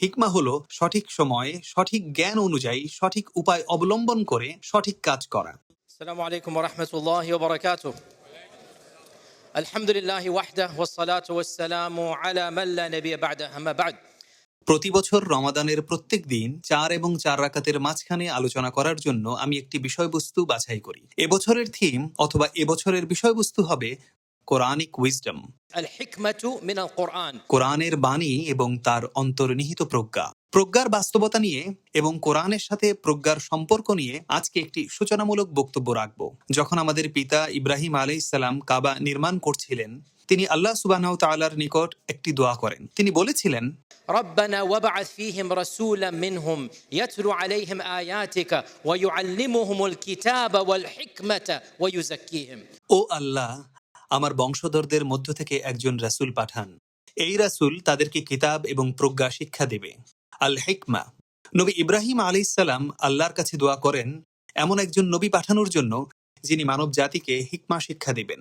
হিকমা হলো সঠিক সময়ে সঠিক জ্ঞান অনুযায়ী সঠিক উপায় অবলম্বন করে সঠিক কাজ করা। السلام عليكم ورحمة الله وبركاته. الحمد لله وحده والصلاة والسلام على من لا نبي بعده. أما بعد. প্রতি বছর রমাদানের প্রত্যেক দিন 4 এবং 4 রাকাতের মাঝখানে আলোচনা করার জন্য আমি একটি বিষয়বস্তু বাছাই করি। এবছরের থিম অথবা এবছরের বিষয়বস্তু হবে কোরআনিক উইজডম, الحكمة من القرآن. কোরআনের বাণী এবং তার অন্তর্নিহিত প্রজ্ঞা। প্রজ্ঞার বাস্তবতা নিয়ে এবং কোরআনের সাথে প্রজ্ঞার সম্পর্ক নিয়ে আজকে একটি সূচনামূলক বক্তব্য রাখব। যখন আমাদের পিতা ইব্রাহিম আলাইহিস সালাম কাবা নির্মাণ করছিলেন, তিনি আল্লাহ সুবহানাহু ওয়া তাআলার নিকট একটি দোয়া করেন। তিনি বলেছিলেন, ربنا وابعث فيهم رسولا منهم يتلو عليهم آياتك ويعلمهم الكتاب والحكمة ويزكيهم. ও আল্লাহ, আমার বংশধরদের মধ্য থেকে একজন রাসূল পাঠান। এই রাসূল তাদেরকে কিতাব এবং প্রজ্ঞা শিক্ষা দেবে। আল হিকমা। নবী ইব্রাহিম আলাইহিস সালাম আল্লাহর কাছে দোয়া করেন এমন একজন নবী পাঠানোর জন্য যিনি মানব জাতিকে হিকমা শিক্ষা দিবেন।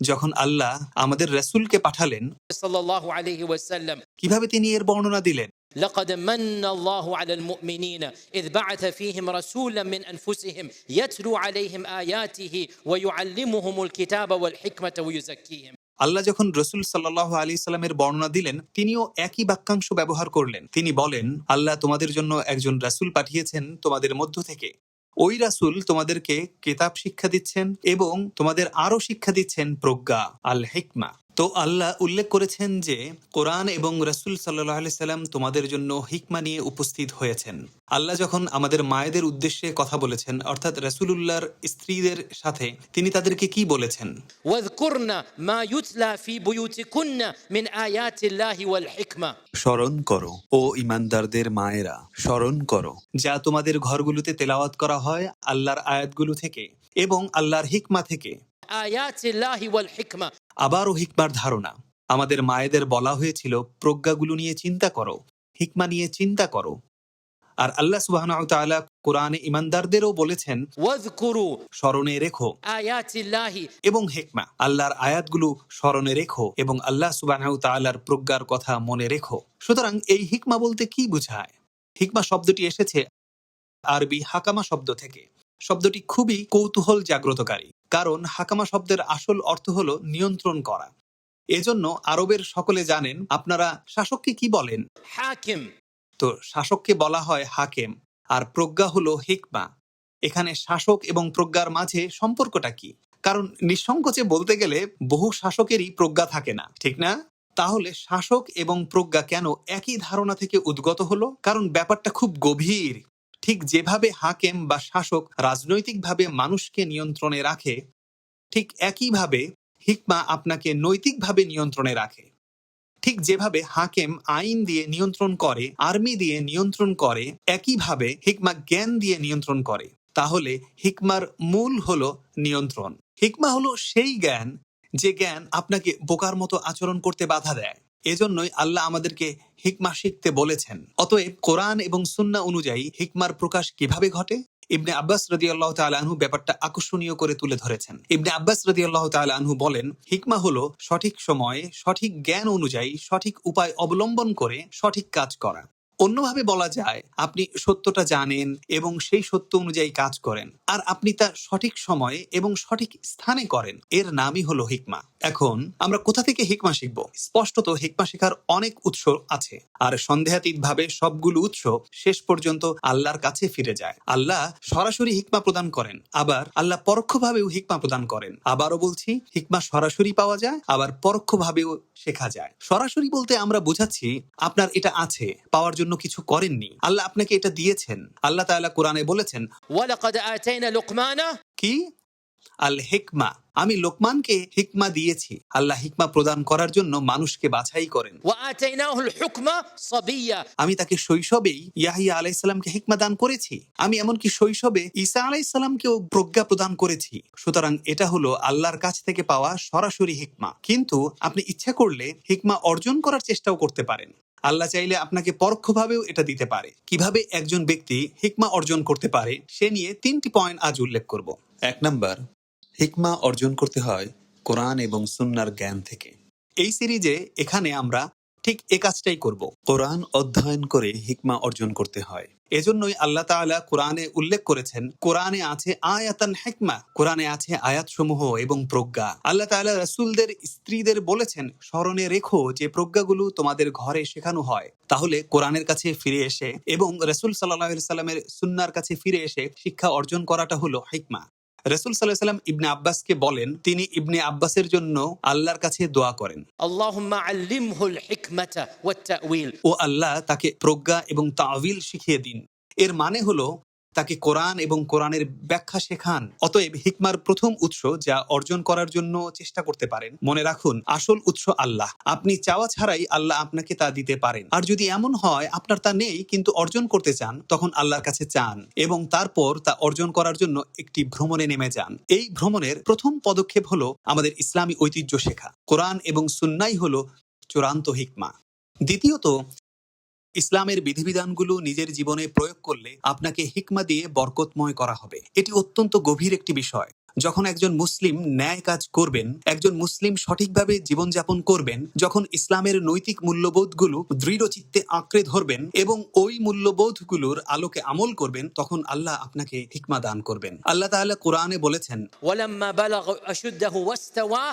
যখন আল্লাহ আমাদের রাসূলকে পাঠালেন, صلى الله عليه وسلم. কিভাবে তিনি এর বর্ণনা দিলেন? لقد من الله على المؤمنين إذ بعث فيهم رسولا من أنفسهم يتلو عليهم آياته ويعلمهم الكتاب والحكمة ويزكيهم. আল্লাহ যখন রসুল সাল্লাল্লাহু আলাইহি সাল্লামের বর্ণনা দিলেন, তিনিও একই বাক্যাংশ ব্যবহার করলেন। তিনি বলেন, আল্লাহ তোমাদের জন্য একজন রাসূল পাঠিয়েছেন তোমাদের মধ্য থেকে। ওই রাসূল তোমাদেরকে কিতাব শিক্ষা দিচ্ছেন এবং তোমাদের আরো শিক্ষা দিচ্ছেন প্রজ্ঞা, আল হিকমা। তো আল্লাহ উল্লেখ করেছেন যে কোরআন এবং রাসূল সাল্লাল্লাহু আলাইহি সাল্লাম তোমাদের জন্য হিকমা নিয়ে উপস্থিত হয়েছেন। আল্লাহ যখন আমাদের মায়েদের উদ্দেশ্যে কথা বলেছেন, অর্থাৎ রাসূলুল্লাহর স্ত্রীদের সাথে, তিনি তাদেরকে কি বলেছেন? واذكرن ما يتلى في بيوتكن من آيات الله والحكمة. স্মরণ করো ও ঈমানদারদের মায়েরা, স্মরণ করো যা তোমাদের ঘরগুলোতে তেলাওয়াত করা হয় আল্লাহর আয়াতগুলো থেকে এবং আল্লাহর হিকমা থেকে। آيات الله والحكمة. আবারও হিকমার ধারণা। আমাদের মায়েদের বলা হয়েছিল প্রজ্ঞাগুলো নিয়ে চিন্তা করো, হিকমা নিয়ে চিন্তা করো। আর আল্লাহ সুবহানাহু ওয়া তাআলা কোরআনে ঈমানদারদেরও বলেছেন, واذكروا স্মরণে রেখো آيات الله. এবং হিকমা, আল্লাহর আয়াতগুলো স্মরণে রেখো এবং আল্লাহ সুবহানাহু ওয়া তাআলার প্রজ্ঞার কথা মনে রেখো। সুতরাং এই হিকমা বলতে কি বোঝায়? হিকমা শব্দটি এসেছে আরবি হাকামা শব্দ থেকে। শব্দটি খুবই কৌতূহল জাগ্রতকারী, কারণ হাকামা শব্দের আসল অর্থ হলো নিয়ন্ত্রণ করা। এজন্য আরবের সকলে জানেন আপনারা শাসককে কি বলেন? حاكم. তো শাসককে বলা হয় হাকেম, আর প্রজ্ঞা হলো হিকমা। এখানে শাসক এবং প্রজ্ঞার মাঝে সম্পর্কটা কি? কারণ নিঃসংকোচে বলতে গেলে বহু শাসকেরই প্রজ্ঞা থাকে না, ঠিক না? তাহলে শাসক এবং প্রজ্ঞা কেন একই ধারণা থেকে উদ্গত হলো? কারণ ব্যাপারটা খুব গভীর। ঠিক যেভাবে হাকেম বা শাসক রাজনৈতিকভাবে মানুষকে নিয়ন্ত্রণে রাখে, ঠিক একইভাবে হিকমা আপনাকে নৈতিকভাবে নিয়ন্ত্রণে রাখে। ঠিক যেভাবে হাকেম আইন দিয়ে নিয়ন্ত্রণ করে, আর্মি দিয়ে নিয়ন্ত্রণ করে, একইভাবে হিকমা জ্ঞান দিয়ে নিয়ন্ত্রণ করে। তাহলে হিকমার মূল হলো নিয়ন্ত্রণ। হিকমা হলো সেই জ্ঞান যে জ্ঞান আপনাকে বোকার মতো আচরণ করতে বাধা দেয়। এজন্যই আল্লাহ আমাদেরকে হিকমা শিখতে বলেছেন। অতএব কোরআন এবং সুন্নাহ অনুযায়ী হিকমার প্রকাশ কিভাবে ঘটে? ইবনে আব্বাস রাদিয়াল্লাহু তাআলা আনহু ব্যাপারটা আকর্ষণীয় করে তুলে ধরেছেন। ইবনে আব্বাস রাদিয়াল্লাহু তাআলা আনহু বলেন, হিকমা হলো সঠিক সময়ে সঠিক জ্ঞান অনুযায়ী সঠিক উপায় অবলম্বন করে সঠিক কাজ করা। অন্যভাবে বলা যায়, আপনি সত্যটা জানেন এবং সেই সত্য অনুযায়ী কাজ করেন, আর আপনি তা সঠিক সময়ে এবং সঠিক স্থানে করেন। এর নামই হলো হিকমা। এখন আমরা কোথা থেকে হিকমা শিখব? স্পষ্টত হিকমা শেখার অনেক উৎস আছে, আর সন্দেহাতীতভাবে সবগুলো উৎস শেষ পর্যন্ত আল্লাহর কাছে ফিরে যায়। আল্লাহ সরাসরি হিকমা প্রদান করেন, আবার আল্লাহ পরোক্ষভাবেও হিকমা প্রদান করেন। আবারও বলছি, হিকমা সরাসরি পাওয়া যায়, আবার পরোক্ষভাবেও শেখা যায়। সরাসরি বলতে আমরা বোঝাচ্ছি আপনার এটা আছে, পাওয়ার জন্য কিছু করেননি, আল্লাহ আপনাকে এটা দিয়েছেন। আল্লাহ তাআলা কোরআনে বলেছেন, ولقد آتينا لقمان. কি? আল হিকমা, আমি লোকমানকে হিকমা দিয়েছি। আল্লাহ হিকমা প্রদান করার জন্য মানুষকে বাছাই করেন। وآتيناه الحكم صبيا. আমি তাকে শৈশবেই ইয়াহিয়া আলাইহিস সালামকে হিকমা দান করেছি। আমি এমনকি শৈশবে ঈসা আলাইহিস সালামকেও প্রজ্ঞা প্রদান করেছি। সুতরাং এটা হলো আল্লাহর কাছ থেকে পাওয়া সরাসরি হিকমা। কিন্তু আপনি ইচ্ছা করলে হিকমা অর্জন করার চেষ্টাও করতে পারেন। আল্লাহ চাইলে আপনাকে পরোক্ষভাবেও এটা দিতে পারে। কিভাবে একজন ব্যক্তি হিকমা অর্জন করতে পারে সে নিয়ে 3টি পয়েন্ট আজ উল্লেখ করব। 1 নাম্বার, হিকমা অর্জন করতে হয় কোরআন এবং সুন্নাহর জ্ঞান থেকে। এই সিরিজে এখানে আমরা ঠিক এ কাজটাই করব। কোরআন অধ্যয়ন করে হিকমা অর্জন করতে হয়। এজন্যই আল্লাহ তাআলা কোরআনে উল্লেখ করেছেন, কোরআনে আছে আয়াতান হিকমা, কোরআনে আছে আয়াতসমূহ এবং প্রজ্ঞা। আল্লাহ তাআলা রাসূলদের স্ত্রীদের বলেছেন, স্মরণে রেখো যে প্রজ্ঞাগুলো তোমাদের ঘরে শেখানো হয়। তাহলে কোরআনের কাছে ফিরে এসে এবং রাসূল সাল্লাল্লাহু আলাইহি সাল্লামের সুন্নাহর কাছে ফিরে এসে শিক্ষা অর্জন করাটা হলো হিকমা। রাসূল সাল্লাল্লাহু আলাইহি সাল্লাম ইবনে আব্বাসকে বলেন, তিনি ইবনে আব্বাসের জন্য আল্লাহর কাছে দোয়া করেন, اللهم علمه الحكمة والتأويل. ও আল্লাহ তাকে প্রজ্ঞা এবং তাওয়িল শিখিয়ে দিন। এর মানে হলো তাকে কোরআন এবং কোরআনের ব্যাখ্যা শেখান। অতএব হিকমার প্রথম উৎস যা অর্জন করার জন্য চেষ্টা করতে পারেন, মনে রাখুন আসল উৎস আল্লাহ। আপনি চাওয়া ছাড়াই আল্লাহ আপনাকে তা দিতে পারেন। আর যদি এমন হয় আপনার তা নেই কিন্তু অর্জন করতে চান, তখন আল্লাহর কাছে চান এবং তারপর তা অর্জন করার জন্য একটি ভ্রমণে নেমে যান। এই ভ্রমণের প্রথম পদক্ষেপ হলো আমাদের ইসলামী ঐতিহ্য শেখা। কোরআন এবং সুন্নাহই হলো চূড়ান্ত হিকমা। দ্বিতীয়ত, ইসলামের বিধিবিধানগুলো নিজের জীবনে প্রয়োগ করলে আপনাকে হিকমা দিয়ে বরকতময় করা হবে। এটি অত্যন্ত গভীর একটি বিষয়। যখন একজন মুসলিম ন্যায় কাজ করবেন, একজন মুসলিম সঠিকভাবে জীবনযাপন করবেন, যখন ইসলামের নৈতিক মূল্যবোধগুলো দৃঢ় চিত্তে আঁকড়ে ধরবেন এবং ওই মূল্যবোধগুলোর আলোকে আমল করবেন, তখন আল্লাহ আপনাকে হিকমা দান করবেন। আল্লাহ তাআলা কোরআনে বলেছেন, ولما بلغ أشده واستوى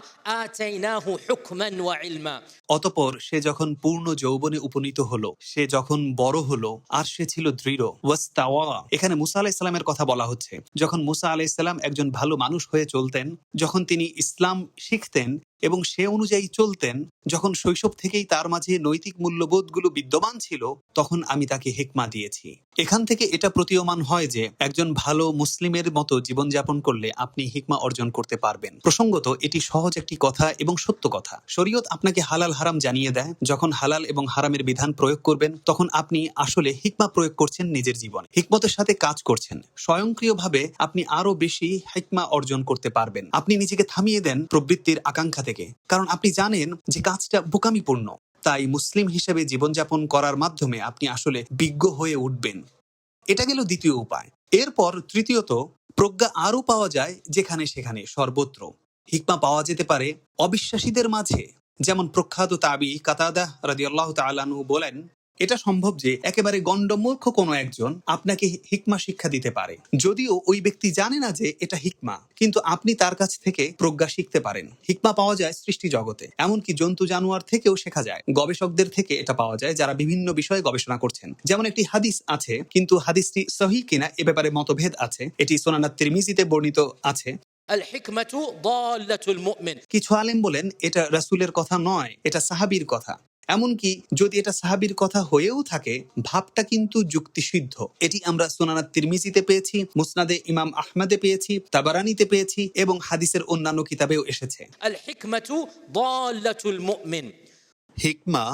آتيناه حكما وعلما. অতঃপর সে যখন পূর্ণ যৌবনে উপনীত হলো, সে যখন বড় হলো আর সে ছিল দৃঢ়। ওয়াস্তাওয়া, এখানে মুসা আলাইহিস সালামের কথা বলা হচ্ছে। যখন মুসা আলাইহিস সালাম একজন ভালো মানুষ হয়ে চলতেন, যখন তিনি ইসলাম শিখতেন এবং সে অনুযায়ী চলতেন, যখন শৈশব থেকেই তার মাঝে নৈতিক মূল্যবোধগুলো বিদ্যমান ছিল, তখন আমি তাকে হিকমা দিয়েছি। এখান থেকে এটা প্রতীয়মান হয় যে একজন ভালো মুসলিমের মতো জীবনযাপন করলে আপনি হিকমা অর্জন করতে পারবেন। প্রসঙ্গত, এটি সহজ একটি কথা এবং সত্য কথা। শরীয়ত আপনাকে হালাল হারাম জানিয়ে দেয়। যখন হালাল এবং হারামের বিধান প্রয়োগ করবেন, তখন আপনি আসলে হিকমা প্রয়োগ করছেন নিজের জীবনে, হিকমতের সাথে কাজ করছেন। স্বয়ংক্রিয়ভাবে আপনি আরো বেশি হিকমা অর্জন করতে পারবেন। আপনি নিজেকে থামিয়ে দেন প্রবৃত্তির আকাঙ্ক্ষা থেকে, কারণ আপনি জানেন যে কাজটা বোকামিপূর্ণ। তাই মুসলিম হিসেবে জীবনযাপন করার মাধ্যমে আপনি আসলে বিজ্ঞ হয়ে উঠবেন। এটা গেল দ্বিতীয় উপায়। এরপর তৃতীয়ত, প্রজ্ঞা আরও পাওয়া যায় যেখানে সেখানে, সর্বত্র। হিকমা পাওয়া যেতে পারে অবিশ্বাসীদের মাঝে। যেমন প্রখ্যাত তাবি কাতাদা রাদিয়াল্লাহু তাআলা আনহু বলেন, এটা সম্ভব যে একেবারে গণ্ডমূর্খ কোনো একজন আপনাকে হিকমা শিক্ষা দিতে পারে, যদিও ওই ব্যক্তি জানে না যে এটা হিকমা, কিন্তু আপনি তার কাছ থেকে প্রজ্ঞা শিখতে পারেন। হিকমা পাওয়া যায় সৃষ্টি জগতে, এমনকি জন্তু জানোয়ার থেকেও শেখা যায়। গবেষকদের থেকে এটা পাওয়া যায় যারা বিভিন্ন বিষয়ে গবেষণা করছেন। যেমন একটি হাদিস আছে, কিন্তু হাদিসটি সহিহ কিনা এ ব্যাপারে মতভেদ আছে। এটি সুনান তিরমিজিতে বর্ণিত আছে। الحكمة ضالة المؤمن. কিছু আলেম বলেন এটা রাসূলের কথা নয়, এটা সাহাবীর কথা। এমনকি যদি এটা সাহাবীর কথা হয়েও থাকে, ভাবটা কিন্তু যুক্তিসিদ্ধ। এটি আমরা সুনান তিরমিজিতে পেয়েছি, মুসনাদে ইমাম আহমদে পেয়েছি, তাবারানীতে পেয়েছি এবং হাদিসের অন্যান্য কিতাবেও এসেছে। الحكمة ضالة المؤمن. হিকমা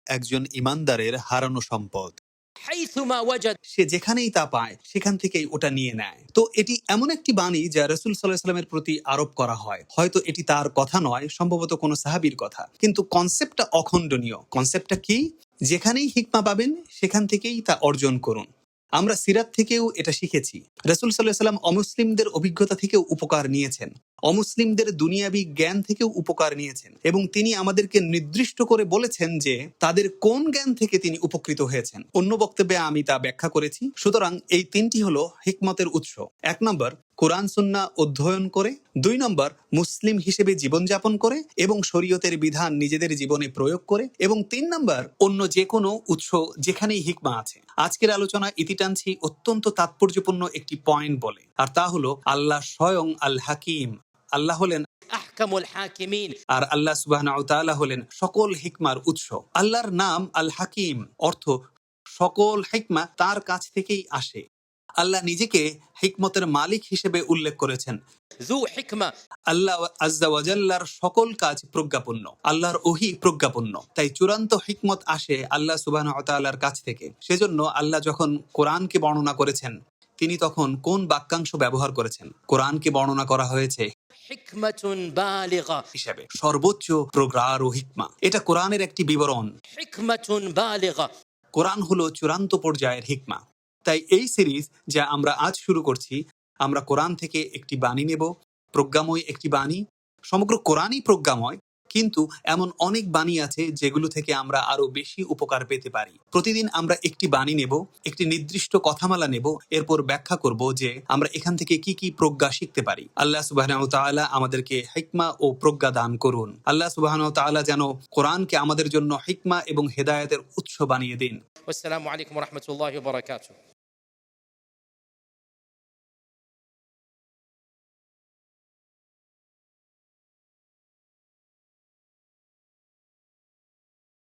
একজন ইমানদারের হারানো সম্পদ। حيثما وجد. সে যেখানেই তা পায় সেখান থেকেই ওটা নিয়ে নেয়। তো এটি এমন একটি বাণী যা রাসূল সাল্লাল্লাহু আলাইহি ওয়াসাল্লামের প্রতি আরোপ করা হয়। হয়তো এটি তার কথা নয়, সম্ভবত কোনো সাহাবীর কথা, কিন্তু কনসেপ্টটা অখণ্ডনীয়। কনসেপ্টটা কি? যেখানেই হিকমা পাবেন সেখান থেকেই তা অর্জন করুন। আমরা সিরাত থেকেও এটা শিখেছি। রাসূল সাল্লাল্লাহু আলাইহি ওয়াসাল্লাম অমুসলিমদের অভিজ্ঞতা থেকেও উপকার নিয়েছেন, অমুসলিমদের দুনিয়াবি জ্ঞান থেকেও উপকার নিয়েছেন, এবং তিনি আমাদেরকে নির্দিষ্ট করে বলেছেন যে তাদের কোন জ্ঞান থেকে তিনি উপকৃত হয়েছেন। অন্য বক্তব্যে আমি তা ব্যাখ্যা করেছি। সুতরাং এই তিনটি হলো হিকমতের উৎস। 1 নম্বর, কোরআন সুন্নাহ অধ্যয়ন করে। 2 নম্বর, মুসলিম হিসেবে জীবনযাপন করে এবং শরীয়তের বিধান নিজেদের জীবনে প্রয়োগ করে। এবং 3 নম্বর, অন্য যে কোনো উৎস যেখানেই হিকমা আছে। আজকের আলোচনা ইতি টানছি অত্যন্ত তাৎপর্যপূর্ণ একটি পয়েন্ট বলে, আর তা হলো আল্লাহ স্বয়ং আল হাকিম। আল্লাহ হলেন أحكم الحاكمين. আর আল্লাহ সুবহানাহু ওয়া তাআলা হলেন সকল হিকমার উৎস। আল্লাহর নাম আল হাকিম, অর্থ সকল হিকমা তার কাছ থেকেই আসে। আল্লাহ নিজেকে হিকমতের মালিক হিসেবে উল্লেখ করেছেন। ذو حكمة. আল্লাহ আজ্জা ওয়া জাল্লার সকল কাজ প্রজ্ঞাপূর্ণ, আল্লাহর ওহী প্রজ্ঞাপূর্ণ। তাই চূড়ান্ত হিকমত আসে আল্লাহ সুবহানাহু ওয়া তাআলার কাছ থেকে। সেজন্য আল্লাহ যখন কোরআনকে বর্ণনা করেছেন, তিনি তখন কোন বাক্যাংশ ব্যবহার করেছেন? কোরআনকে বর্ণনা করা হয়েছে حكمة بالغة. হিসাবে সর্বোচ্চ প্রজ্ঞার ও হিকমা। এটা কোরআনের একটি বিবরণ। حكمة بالغة. কোরআন হলো চূড়ান্ত পর্যায়ের হিকমা। তাই এই সিরিজ যা আমরা আজ শুরু করছি, আমরা কোরআন থেকে একটি বাণী নেব, প্রজ্ঞাময় একটি বাণী। সমগ্র কোরআনই প্রজ্ঞাময়, কিন্তু এমন অনেক বাণী আছে যেগুলো থেকে আমরা আরো বেশি উপকার পেতে পারি। প্রতিদিন আমরা একটি বাণী নেব, একটি নির্দিষ্ট কথামালা নেব, এরপর ব্যাখ্যা করব যে আমরা এখান থেকে কি কি প্রজ্ঞা শিখতে পারি। আল্লাহ সুবহানাহু ওয়া তাআলা আমাদেরকে হিকমা ও প্রজ্ঞা দান করুন। আল্লাহ সুবহানাহু ওয়া তাআলা যেন কোরআনকে আমাদের জন্য হিকমা এবং হেদায়েতের উৎস বানিয়ে দিন। والسلام عليكم ورحمة الله وبركاته.